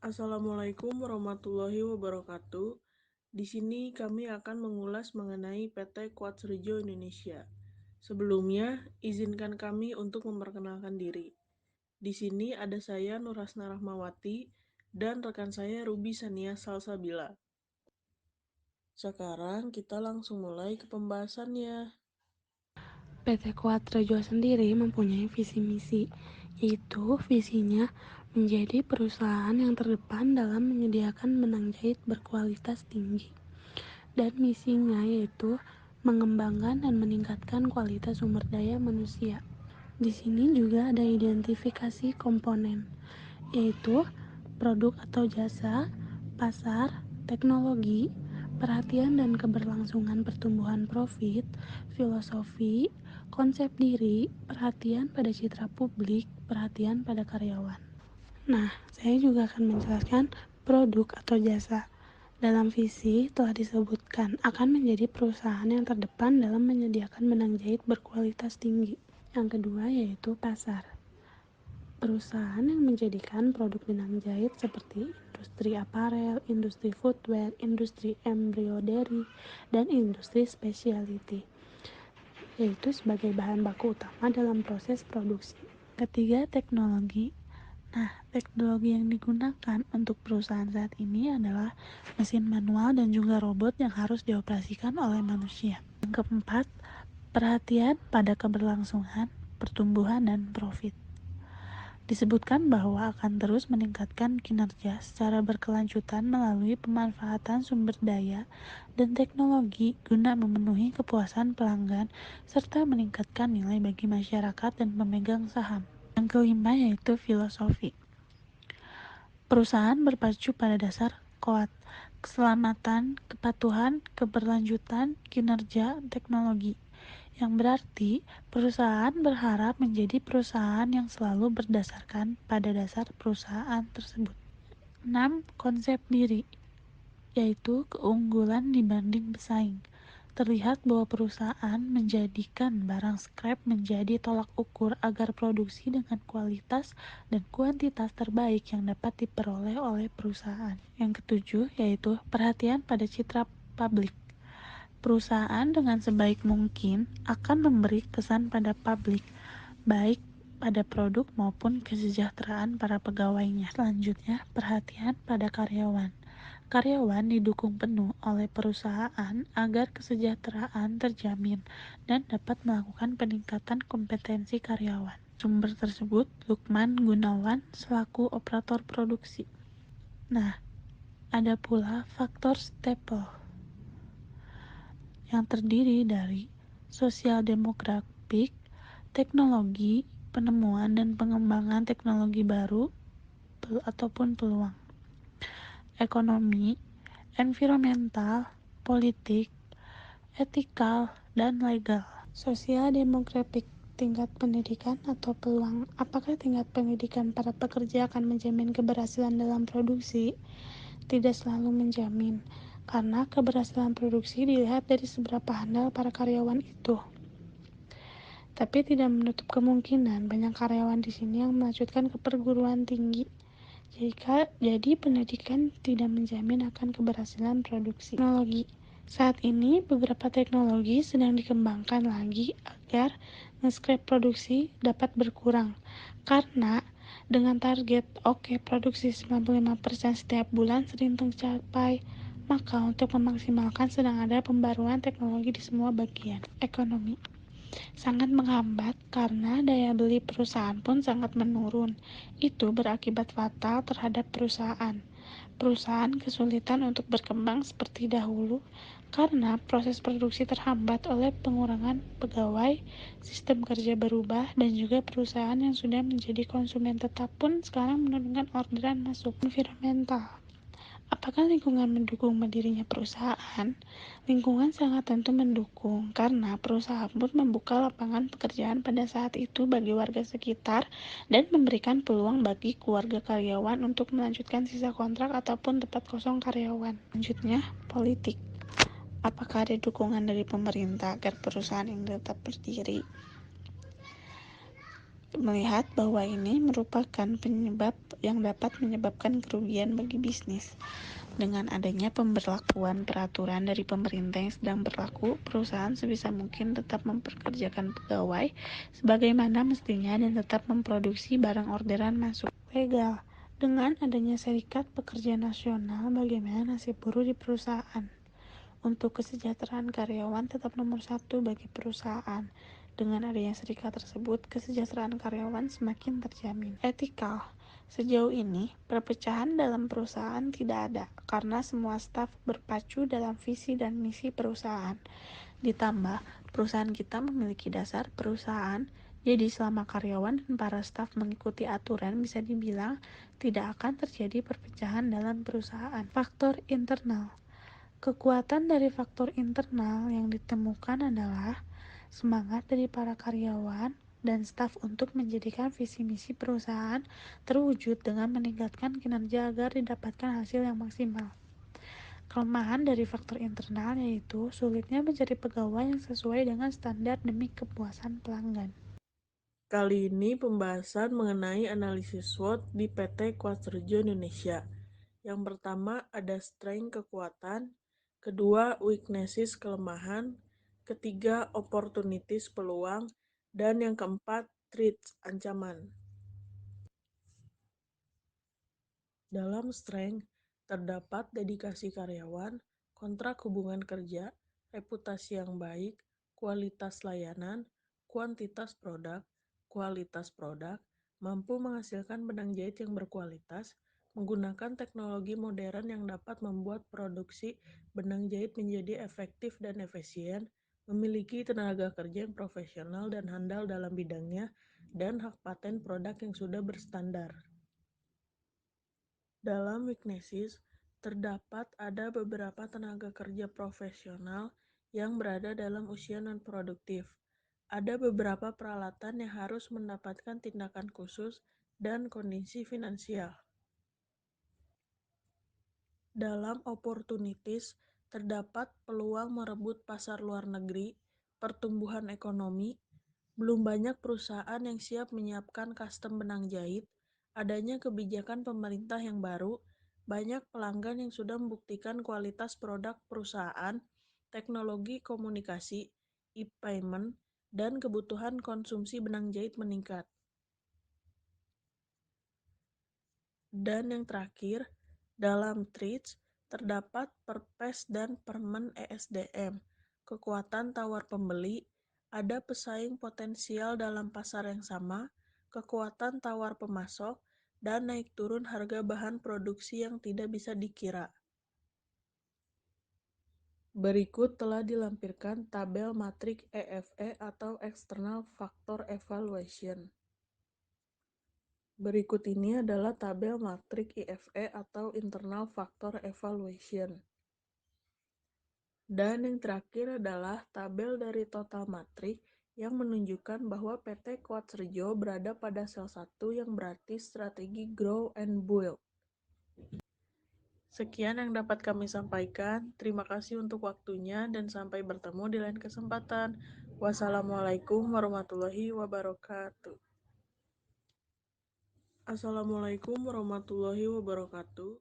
Assalamualaikum warahmatullahi wabarakatuh. Di sini kami akan mengulas mengenai PT Quartz Rejo Indonesia. Sebelumnya, izinkan kami untuk memperkenalkan diri. Di sini ada saya Nurhasna Rahmawati dan rekan saya Ruby Sania Salsabila. Sekarang kita langsung mulai ke pembahasannya. PT Quatrejo sendiri mempunyai visi misi, yaitu visinya menjadi perusahaan yang terdepan dalam menyediakan benang jahit berkualitas tinggi. Dan misinya yaitu mengembangkan dan meningkatkan kualitas sumber daya manusia. Di sini juga ada identifikasi komponen, yaitu produk atau jasa, pasar, teknologi, perhatian dan keberlangsungan pertumbuhan profit, filosofi, konsep diri, perhatian pada citra publik, perhatian pada karyawan. Nah, saya juga akan menjelaskan produk atau jasa. Dalam visi telah disebutkan akan menjadi perusahaan yang terdepan dalam menyediakan benang jahit berkualitas tinggi. Yang kedua yaitu pasar. Perusahaan yang menjadikan produk benang jahit seperti industri aparel, industri footwear, industri embroidery, dan industri specialty, yaitu sebagai bahan baku utama dalam proses produksi. Ketiga, teknologi. Nah, teknologi yang digunakan untuk perusahaan saat ini adalah mesin manual dan juga robot yang harus dioperasikan oleh manusia. Yang keempat, perhatian pada keberlangsungan, pertumbuhan, dan profit. Disebutkan bahwa akan terus meningkatkan kinerja secara berkelanjutan melalui pemanfaatan sumber daya dan teknologi guna memenuhi kepuasan pelanggan serta meningkatkan nilai bagi masyarakat dan pemegang saham. Yang kelima yaitu filosofi. Perusahaan berpacu pada dasar KOAT, keselamatan, kepatuhan, keberlanjutan, kinerja, teknologi. Yang berarti perusahaan berharap menjadi perusahaan yang selalu berdasarkan pada dasar perusahaan tersebut. 6. Konsep diri, yaitu keunggulan dibanding pesaing. Terlihat bahwa perusahaan menjadikan barang scrap menjadi tolak ukur agar produksi dengan kualitas dan kuantitas terbaik yang dapat diperoleh oleh perusahaan. Yang ketujuh yaitu perhatian pada citra publik. Perusahaan dengan sebaik mungkin akan memberi kesan pada publik, baik pada produk maupun kesejahteraan para pegawainya. Selanjutnya, perhatian pada karyawan. Karyawan didukung penuh oleh perusahaan agar kesejahteraan terjamin dan dapat melakukan peningkatan kompetensi karyawan. Sumber tersebut Lukman Gunawan selaku operator produksi. Nah, ada pula faktor staple yang terdiri dari sosial demografik, teknologi, penemuan dan pengembangan teknologi baru ataupun peluang, ekonomi, environmental, politik, etikal, dan legal. Sosial demografik, tingkat pendidikan atau peluang. Apakah tingkat pendidikan para pekerja akan menjamin keberhasilan dalam produksi? Tidak selalu menjamin, karena keberhasilan produksi dilihat dari seberapa handal para karyawan itu. Tapi tidak menutup kemungkinan banyak karyawan di sini yang melanjutkan ke perguruan tinggi. Jadi pendidikan tidak menjamin akan keberhasilan produksi. Teknologi. Saat ini beberapa teknologi sedang dikembangkan lagi agar nge-scrap produksi dapat berkurang. Karena dengan target produksi 95% setiap bulan sering tercapai, maka untuk memaksimalkan sedang ada pembaruan teknologi di semua bagian. Ekonomi sangat menghambat karena daya beli perusahaan pun sangat menurun. Itu berakibat fatal terhadap perusahaan. Perusahaan kesulitan untuk berkembang seperti dahulu karena proses produksi terhambat oleh pengurangan pegawai, sistem kerja berubah, dan juga perusahaan yang sudah menjadi konsumen tetap pun sekarang menurunkan orderan masuk. Environmental. Apakah lingkungan mendukung berdirinya perusahaan? Lingkungan sangat tentu mendukung, karena perusahaan pun membuka lapangan pekerjaan pada saat itu bagi warga sekitar dan memberikan peluang bagi keluarga karyawan untuk melanjutkan sisa kontrak ataupun tempat kosong karyawan. Selanjutnya, politik. Apakah ada dukungan dari pemerintah agar perusahaan ini tetap berdiri? melihat bahwa ini merupakan penyebab yang dapat menyebabkan kerugian bagi bisnis. Dengan adanya pemberlakuan peraturan dari pemerintah yang sedang berlaku, perusahaan sebisa mungkin tetap memperkerjakan pegawai sebagaimana mestinya dan tetap memproduksi barang orderan masuk legal. Dengan adanya serikat pekerja nasional, bagaimana nasib buruh di perusahaan? Untuk kesejahteraan karyawan tetap nomor satu bagi perusahaan. Dengan adanya serikat tersebut, kesejahteraan karyawan semakin terjamin. Etikal. Sejauh ini, perpecahan dalam perusahaan tidak ada karena semua staf berpacu dalam visi dan misi perusahaan. Ditambah, perusahaan kita memiliki dasar perusahaan, jadi selama karyawan dan para staf mengikuti aturan bisa dibilang tidak akan terjadi perpecahan dalam perusahaan. Faktor internal. Kekuatan dari faktor internal yang ditemukan adalah semangat dari para karyawan dan staf untuk menjadikan visi misi perusahaan terwujud dengan meningkatkan kinerja agar didapatkan hasil yang maksimal. Kelemahan dari faktor internal yaitu sulitnya mencari pegawai yang sesuai dengan standar demi kepuasan pelanggan. Kali ini pembahasan mengenai analisis SWOT di PT Quatrejo Indonesia. Yang pertama ada strength kekuatan, kedua weaknesses kelemahan, ketiga opportunities peluang, dan yang keempat threats ancaman. Dalam strength terdapat dedikasi karyawan, kontrak hubungan kerja, reputasi yang baik, kualitas layanan, kualitas produk, mampu menghasilkan benang jahit yang berkualitas, menggunakan teknologi modern yang dapat membuat produksi benang jahit menjadi efektif dan efisien, memiliki tenaga kerja yang profesional dan handal dalam bidangnya, dan hak paten produk yang sudah berstandar. Dalam weaknesses, terdapat ada beberapa tenaga kerja profesional yang berada dalam usia non-produktif. Ada beberapa peralatan yang harus mendapatkan tindakan khusus dan kondisi finansial. Dalam opportunities, terdapat peluang merebut pasar luar negeri, pertumbuhan ekonomi, belum banyak perusahaan yang siap menyiapkan custom benang jahit, adanya kebijakan pemerintah yang baru, banyak pelanggan yang sudah membuktikan kualitas produk perusahaan, teknologi komunikasi, e-payment, dan kebutuhan konsumsi benang jahit meningkat. Dan yang terakhir, dalam TRIDS terdapat perpes dan permen ESDM, kekuatan tawar pembeli, ada pesaing potensial dalam pasar yang sama, kekuatan tawar pemasok, dan naik turun harga bahan produksi yang tidak bisa dikira. Berikut telah dilampirkan tabel matrik EFE atau External Factor Evaluation. Berikut ini adalah tabel matrik IFE atau Internal Factor Evaluation. Dan yang terakhir adalah tabel dari total matrik yang menunjukkan bahwa PT Quatrejo berada pada sel 1 yang berarti strategi Grow and Build. Sekian yang dapat kami sampaikan. Terima kasih untuk waktunya dan sampai bertemu di lain kesempatan. Wassalamualaikum warahmatullahi wabarakatuh. Assalamualaikum warahmatullahi wabarakatuh.